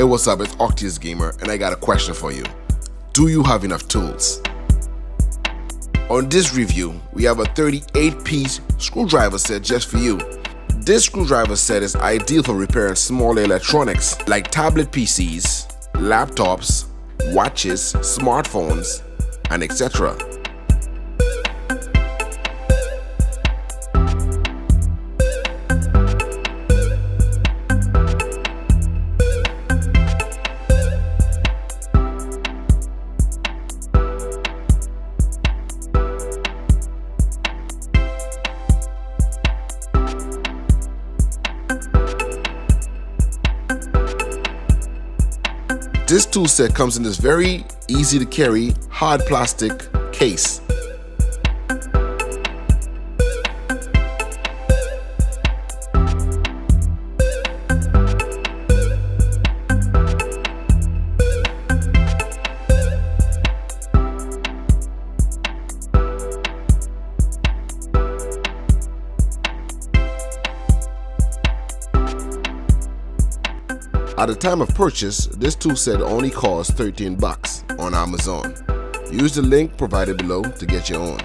Hey, what's up? It's Octius Gamer, and I got a question for you. Do you have enough tools? On this review, we have a 38-piece screwdriver set just for you. This screwdriver set is ideal for repairing small electronics like tablet PCs, laptops, watches, smartphones, and etc. This tool set comes in this very easy to carry hard plastic case. At the time of purchase, this tool set only costs $13 on Amazon. Use the link provided below to get your own.